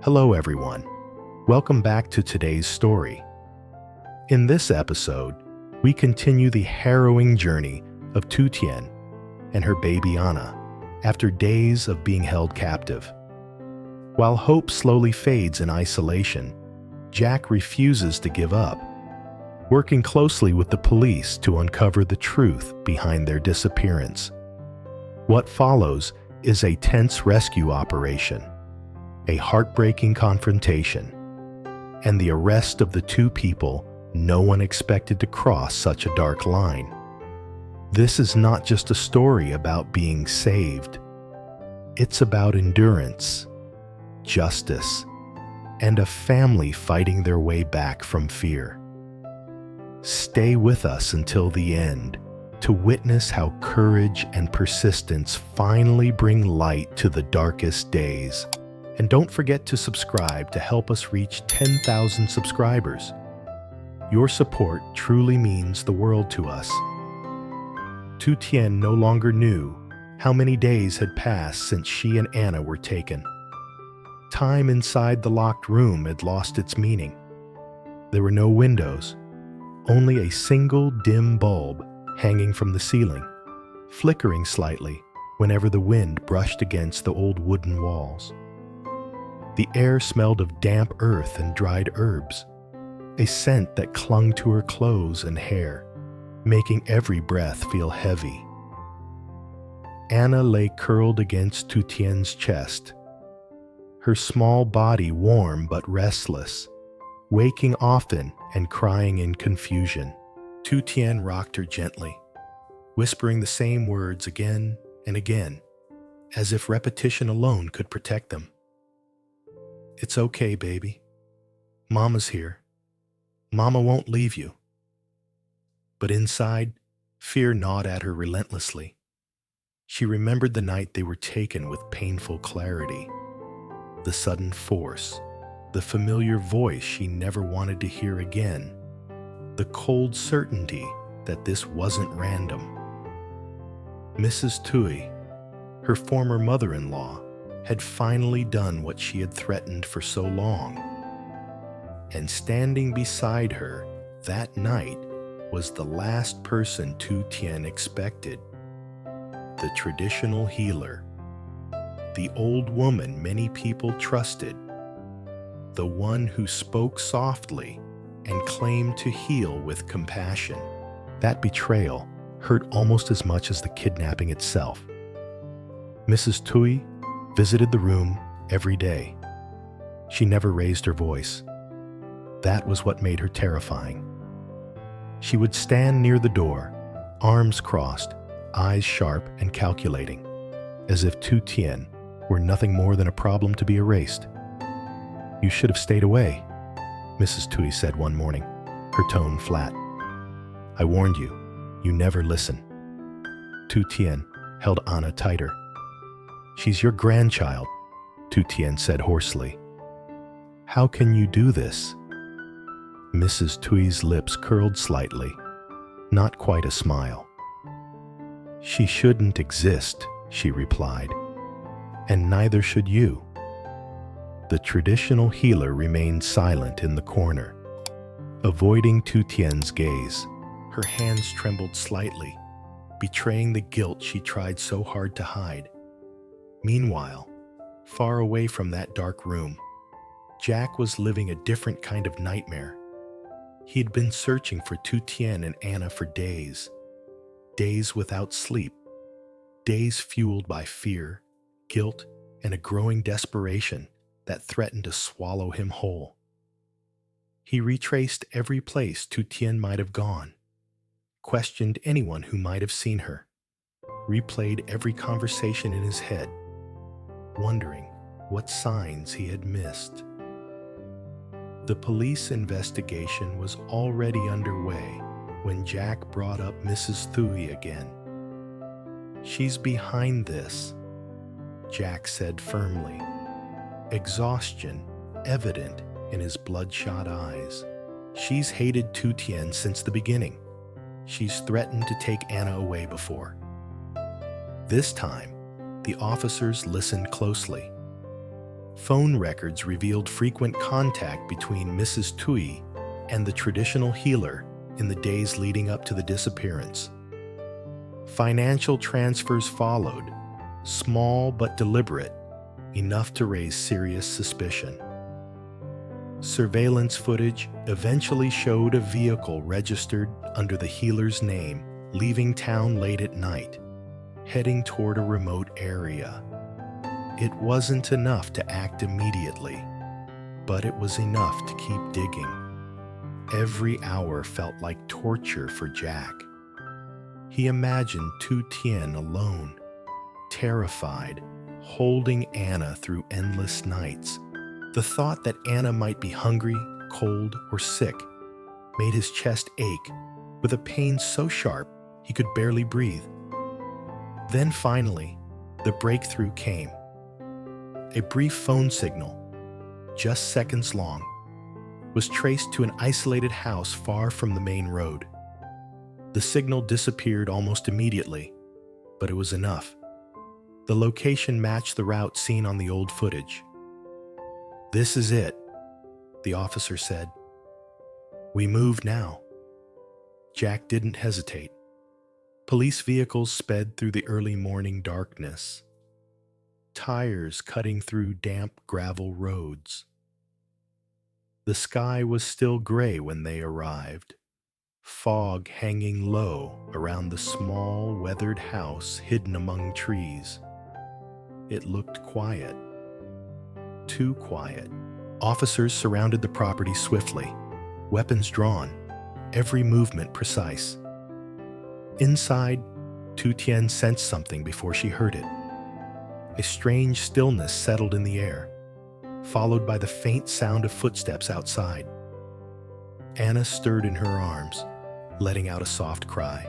Hello everyone. Welcome back to today's story. In this episode, we continue the harrowing journey of Tu Tien and her baby Anna after days of being held captive. While hope slowly fades in isolation, Jack refuses to give up, working closely with the police to uncover the truth behind their disappearance. What follows is a tense rescue operation, a heartbreaking confrontation, and the arrest of the two people no one expected to cross such a dark line. This is not just a story about being saved. It's about endurance, justice, and a family fighting their way back from fear. Stay with us until the end to witness how courage and persistence finally bring light to the darkest days. And don't forget to subscribe to help us reach 10,000 subscribers. Your support truly means the world to us. Tu Tien no longer knew how many days had passed since she and Anna were taken. Time inside the locked room had lost its meaning. There were no windows, only a single dim bulb hanging from the ceiling, flickering slightly whenever the wind brushed against the old wooden walls. The air smelled of damp earth and dried herbs, a scent that clung to her clothes and hair, making every breath feel heavy. Anna lay curled against Tu Tien's chest, her small body warm but restless, waking often and crying in confusion. Tu Tien rocked her gently, whispering the same words again and again, as if repetition alone could protect them. "It's okay, baby. Mama's here. Mama won't leave you." But inside, fear gnawed at her relentlessly. She remembered the night they were taken with painful clarity. The sudden force, the familiar voice she never wanted to hear again, the cold certainty that this wasn't random. Mrs. Thuy, her former mother-in-law, had finally done what she had threatened for so long. And standing beside her that night was the last person Tu Tien expected, the traditional healer, the old woman many people trusted, the one who spoke softly and claimed to heal with compassion. That betrayal hurt almost as much as the kidnapping itself. Mrs. Thuy visited the room every day. She never raised her voice. That was what made her terrifying. She would stand near the door, arms crossed, eyes sharp and calculating, as if Tu Tien were nothing more than a problem to be erased. "You should have stayed away," Mrs. Thuy said one morning, her tone flat. "I warned you. You never listen." Tu Tien held Anna tighter. "She's your grandchild," Tu Tien said hoarsely. "How can you do this?" Mrs. Thuy's lips curled slightly, not quite a smile. "She shouldn't exist," she replied, "and neither should you." The traditional healer remained silent in the corner, avoiding Tu Tien's gaze. Her hands trembled slightly, betraying the guilt she tried so hard to hide. Meanwhile, far away from that dark room, Jack was living a different kind of nightmare. He'd been searching for Tu Tien and Anna for days, days without sleep, days fueled by fear, guilt, and a growing desperation that threatened to swallow him whole. He retraced every place Tu Tien might have gone, questioned anyone who might have seen her, replayed every conversation in his head, wondering what signs he had missed. The police investigation was already underway when Jack brought up Mrs. Thuy again. "She's behind this," Jack said firmly, exhaustion evident in his bloodshot eyes. "She's hated Tu Tien since the beginning. She's threatened to take Anna away before." This time, the officers listened closely. Phone records revealed frequent contact between Mrs. Thuy and the traditional healer in the days leading up to the disappearance. Financial transfers followed, small but deliberate, enough to raise serious suspicion. Surveillance footage eventually showed a vehicle registered under the healer's name leaving town late at night, heading toward a remote area. It wasn't enough to act immediately, but it was enough to keep digging. Every hour felt like torture for Jack. He imagined Tu Tien alone, terrified, holding Anna through endless nights. The thought that Anna might be hungry, cold, or sick made his chest ache with a pain so sharp he could barely breathe. Then finally, the breakthrough came. A brief phone signal, just seconds long, was traced to an isolated house far from the main road. The signal disappeared almost immediately, but it was enough. The location matched the route seen on the old footage. "This is it," the officer said. "We move now." Jack didn't hesitate. Police vehicles sped through the early morning darkness, tires cutting through damp gravel roads. The sky was still gray when they arrived, fog hanging low around the small, weathered house hidden among trees. It looked quiet. Too quiet. Officers surrounded the property swiftly, weapons drawn, every movement precise. Inside, Tu Tien sensed something before she heard it. A strange stillness settled in the air, followed by the faint sound of footsteps outside. Anna stirred in her arms, letting out a soft cry.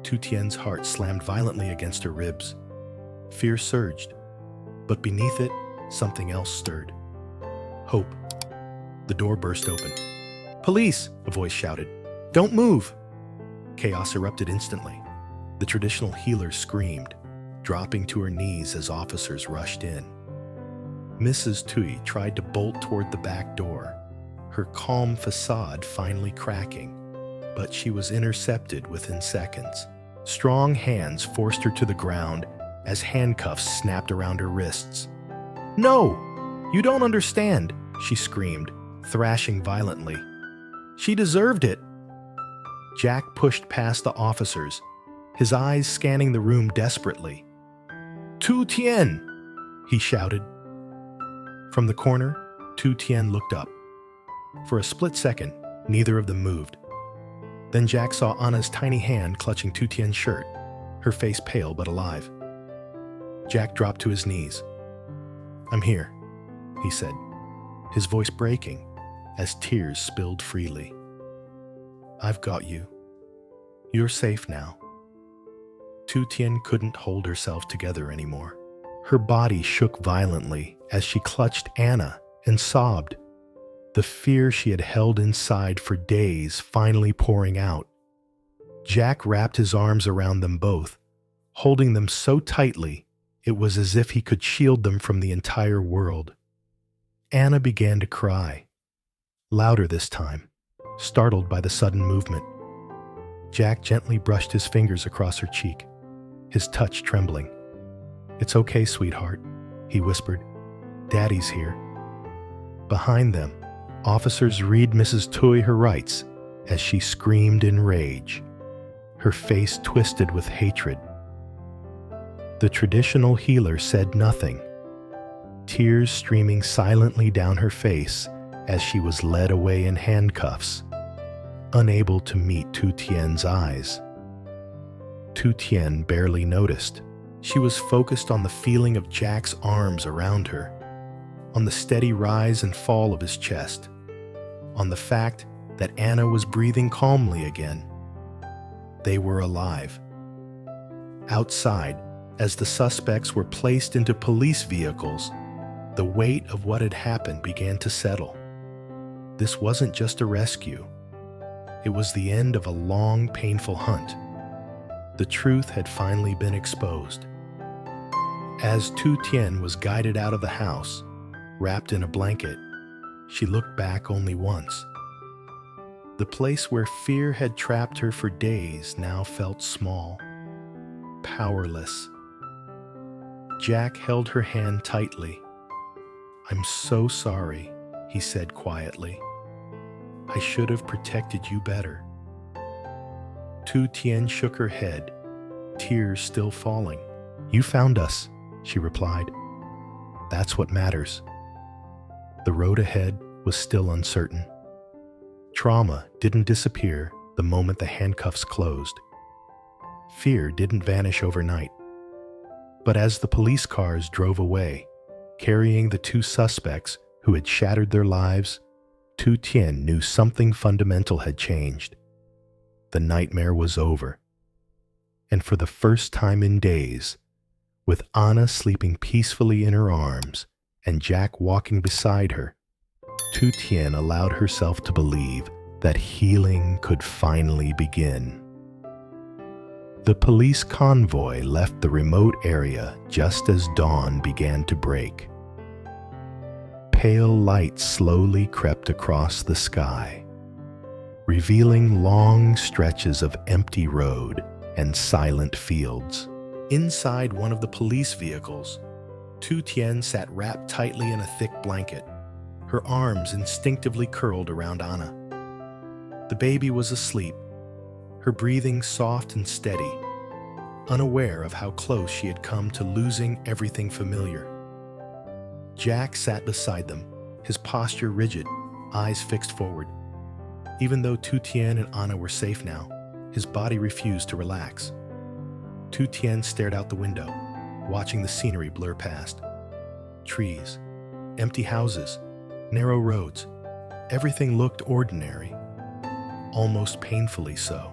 Tu Tien's heart slammed violently against her ribs. Fear surged, but beneath it, something else stirred. Hope. The door burst open. "Police!" a voice shouted. "Don't move!" Chaos erupted instantly. The traditional healer screamed, dropping to her knees as officers rushed in. Mrs. Thuy tried to bolt toward the back door, her calm facade finally cracking, but she was intercepted within seconds. Strong hands forced her to the ground as handcuffs snapped around her wrists. "No! You don't understand!" she screamed, thrashing violently. "She deserved it!" Jack pushed past the officers, his eyes scanning the room desperately. "Tu Tien!" he shouted. From the corner, Tu Tien looked up. For a split second, neither of them moved. Then Jack saw Anna's tiny hand clutching Tu Tien's shirt, her face pale but alive. Jack dropped to his knees. "I'm here," he said, his voice breaking as tears spilled freely. "I've got you. You're safe now." Tu Tien couldn't hold herself together anymore. Her body shook violently as she clutched Anna and sobbed, the fear she had held inside for days finally pouring out. Jack wrapped his arms around them both, holding them so tightly it was as if he could shield them from the entire world. Anna began to cry, louder this time, startled by the sudden movement. Jack gently brushed his fingers across her cheek, his touch trembling. "It's okay, sweetheart," he whispered. "Daddy's here." Behind them, officers read Mrs. Thuy her rights as she screamed in rage, her face twisted with hatred. The traditional healer said nothing, tears streaming silently down her face as she was led away in handcuffs, unable to meet Tu Tien's eyes. Tu Tien barely noticed. She was focused on the feeling of Jack's arms around her, on the steady rise and fall of his chest, on the fact that Anna was breathing calmly again. They were alive. Outside, as the suspects were placed into police vehicles, the weight of what had happened began to settle. This wasn't just a rescue. It was the end of a long, painful hunt. The truth had finally been exposed. As Tu Tien was guided out of the house, wrapped in a blanket. She looked back only once. The place where fear had trapped her for days now felt small, powerless. Jack held her hand tightly. "I'm so sorry," he said quietly. "I should have protected you better." Tu Tien shook her head, tears still falling. "You found us," she replied. "That's what matters." The road ahead was still uncertain. Trauma didn't disappear the moment the handcuffs closed. Fear didn't vanish overnight. But as the police cars drove away, carrying the two suspects who had shattered their lives, Tu Tien knew something fundamental had changed. The nightmare was over. And for the first time in days, with Anna sleeping peacefully in her arms and Jack walking beside her, Tu Tien allowed herself to believe that healing could finally begin. The police convoy left the remote area just as dawn began to break. Pale light slowly crept across the sky, revealing long stretches of empty road and silent fields. Inside one of the police vehicles, Tu Tien sat wrapped tightly in a thick blanket, her arms instinctively curled around Anna. The baby was asleep, her breathing soft and steady, unaware of how close she had come to losing everything familiar. Jack sat beside them, his posture rigid, eyes fixed forward. Even though Tu Tien and Anna were safe now, his body refused to relax. Tu Tien stared out the window, watching the scenery blur past. Trees, empty houses, narrow roads. Everything looked ordinary, almost painfully so.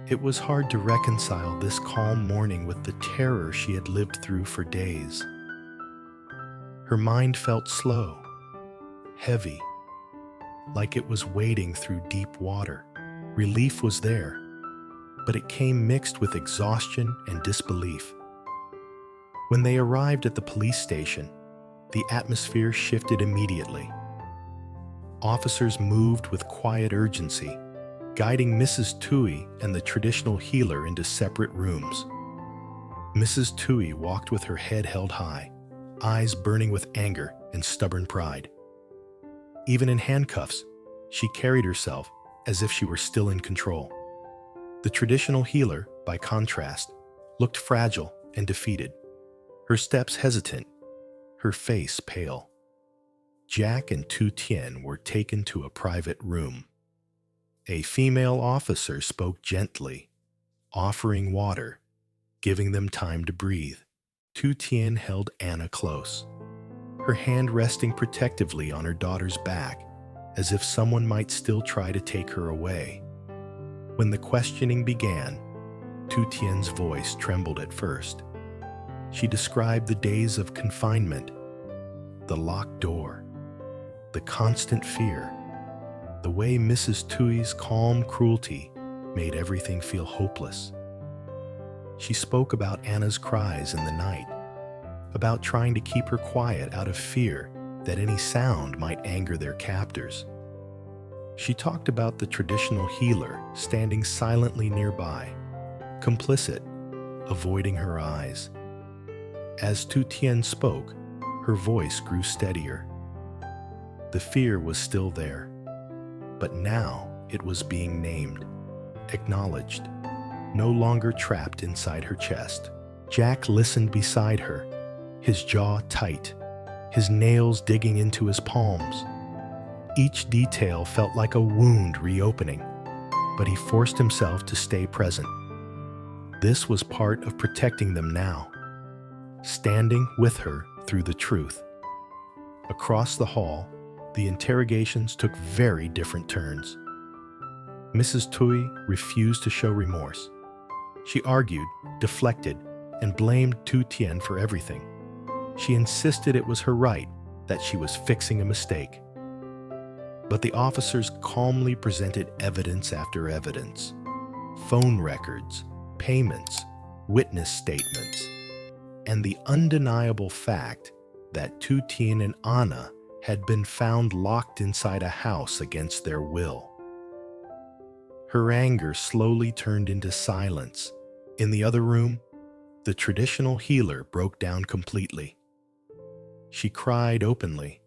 It was hard to reconcile this calm morning with the terror she had lived through for days. Her mind felt slow, heavy, like it was wading through deep water. Relief was there, but it came mixed with exhaustion and disbelief. When they arrived at the police station, the atmosphere shifted immediately. Officers moved with quiet urgency, guiding Mrs. Thuy and the traditional healer into separate rooms. Mrs. Thuy walked with her head held high, eyes burning with anger and stubborn pride. Even in handcuffs, she carried herself as if she were still in control. The traditional healer, by contrast, looked fragile and defeated, her steps hesitant, her face pale. Jack and Tu Tien were taken to a private room. A female officer spoke gently, offering water, giving them time to breathe. Tu Tien held Anna close, her hand resting protectively on her daughter's back, as if someone might still try to take her away. When the questioning began, Tu Tien's voice trembled at first. She described the days of confinement, the locked door, the constant fear, the way Mrs. Thuy's calm cruelty made everything feel hopeless. She spoke about Anna's cries in the night, about trying to keep her quiet out of fear that any sound might anger their captors. She talked about the traditional healer standing silently nearby, complicit, avoiding her eyes. As Tu Tien spoke, her voice grew steadier. The fear was still there, but now it was being named, acknowledged, no longer trapped inside her chest. Jack listened beside her, his jaw tight, his nails digging into his palms. Each detail felt like a wound reopening, but he forced himself to stay present. This was part of protecting them now, standing with her through the truth. Across the hall, the interrogations took very different turns. Mrs. Thuy refused to show remorse. She argued, deflected, and blamed Tu Tien for everything. She insisted it was her right, that she was fixing a mistake. But the officers calmly presented evidence after evidence. Phone records, payments, witness statements, and the undeniable fact that Tu Tien and Anna had been found locked inside a house against their will. Her anger slowly turned into silence. In the other room, the traditional healer broke down completely. She cried openly,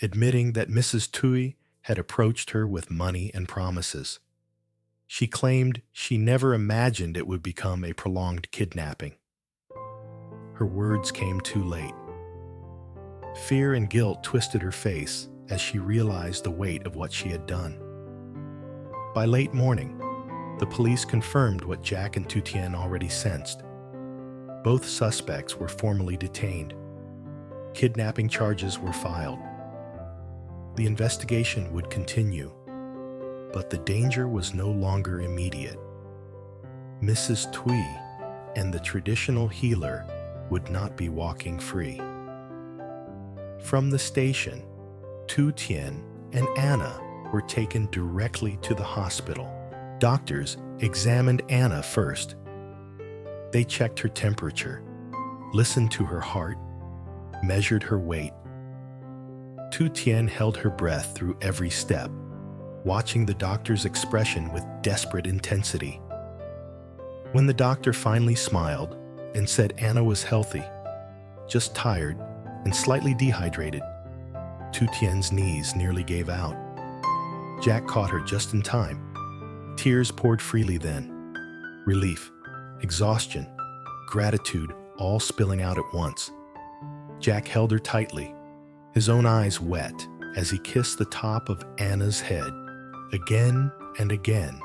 admitting that Mrs. Thuy had approached her with money and promises. She claimed she never imagined it would become a prolonged kidnapping. Her words came too late. Fear and guilt twisted her face as she realized the weight of what she had done. By late morning, the police confirmed what Jack and Tu Tien already sensed. Both suspects were formally detained. Kidnapping charges were filed. The investigation would continue, but the danger was no longer immediate. Mrs. Thuy and the traditional healer would not be walking free. From the station, Tu Tien and Anna were taken directly to the hospital. Doctors examined Anna first. They checked her temperature, listened to her heart, measured her weight. Tu Tien held her breath through every step, watching the doctor's expression with desperate intensity. When the doctor finally smiled and said Anna was healthy, just tired and slightly dehydrated, Tu Tien's knees nearly gave out. Jack caught her just in time. Tears poured freely then. Relief, exhaustion, gratitude, all spilling out at once. Jack held her tightly, his own eyes wet as he kissed the top of Anna's head, again and again,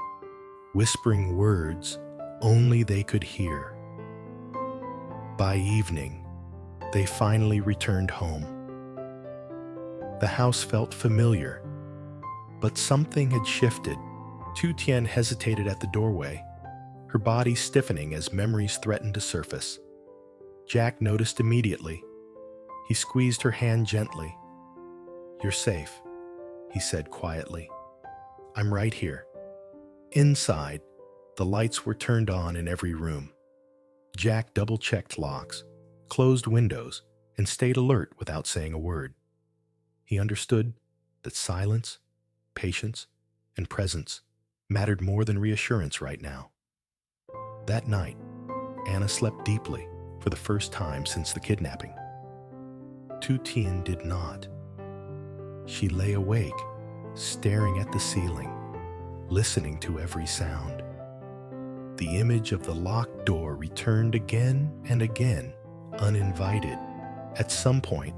whispering words only they could hear. By evening, they finally returned home. The house felt familiar, but something had shifted. Tu Tien hesitated at the doorway, her body stiffening as memories threatened to surface. Jack noticed immediately. He squeezed her hand gently. "You're safe," he said quietly. "I'm right here." Inside, the lights were turned on in every room. Jack double-checked locks, closed windows, and stayed alert without saying a word. He understood that silence, patience, and presence mattered more than reassurance right now. That night, Anna slept deeply for the first time since the kidnapping. Tu Tien did not. She lay awake, staring at the ceiling, listening to every sound. The image of the locked door returned again and again, uninvited. At some point,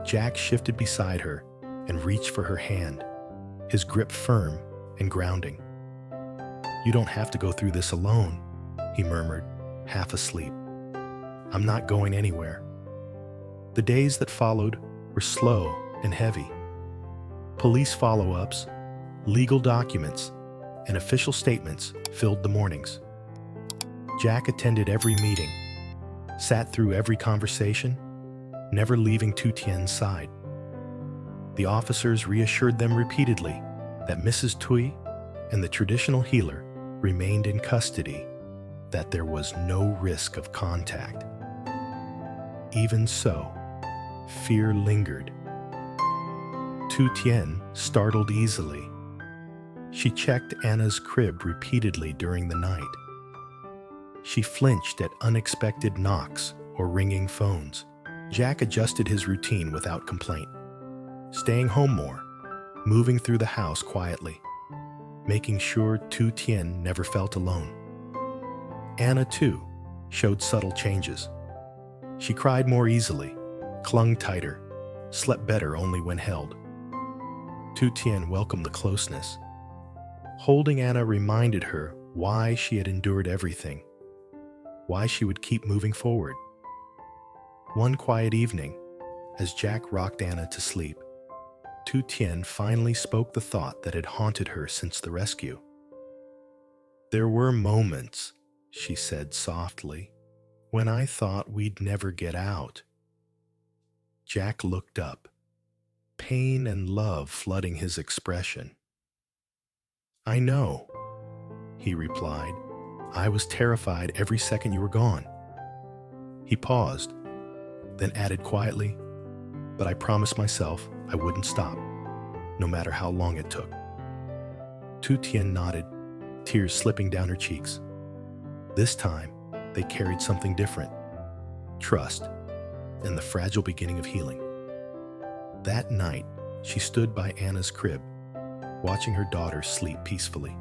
Jack shifted beside her and reached for her hand, his grip firm and grounding. "You don't have to go through this alone," he murmured, half asleep. "I'm not going anywhere." The days that followed were slow and heavy. Police follow-ups, legal documents, and official statements filled the mornings. Jack attended every meeting, sat through every conversation, never leaving Tu Tien's side. The officers reassured them repeatedly that Mrs. Thuy and the traditional healer remained in custody, that there was no risk of contact. Even so, fear lingered. Tu Tien startled easily. She checked Anna's crib repeatedly during the night. She flinched at unexpected knocks or ringing phones. Jack adjusted his routine without complaint, staying home more, moving through the house quietly, making sure Tu Tien never felt alone. Anna, too, showed subtle changes. She cried more easily, clung tighter, slept better only when held. Tu Tien welcomed the closeness. Holding Anna reminded her why she had endured everything, why she would keep moving forward. One quiet evening, as Jack rocked Anna to sleep, Tu Tien finally spoke the thought that had haunted her since the rescue. "There were moments," she said softly, "when I thought we'd never get out." Jack looked up, pain and love flooding his expression. "I know," he replied. "I was terrified every second you were gone." He paused, then added quietly, but I promised myself I wouldn't stop, no matter how long it took. Tu Tien nodded, tears slipping down her cheeks. This time, they carried something different: trust, and the fragile beginning of healing. That night, she stood by Anna's crib, watching her daughter sleep peacefully.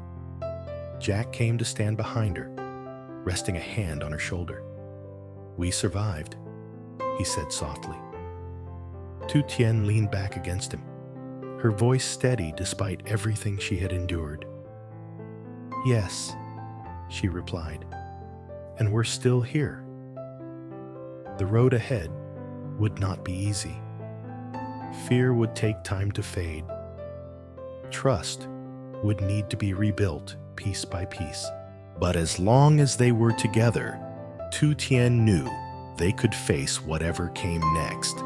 Jack came to stand behind her, resting a hand on her shoulder. "We survived," he said softly. Tu Tien leaned back against him, her voice steady despite everything she had endured. "Yes," she replied, "and we're still here." The road ahead would not be easy. Fear would take time to fade. Trust would need to be rebuilt piece by piece. But as long as they were together, Tu Tien knew they could face whatever came next.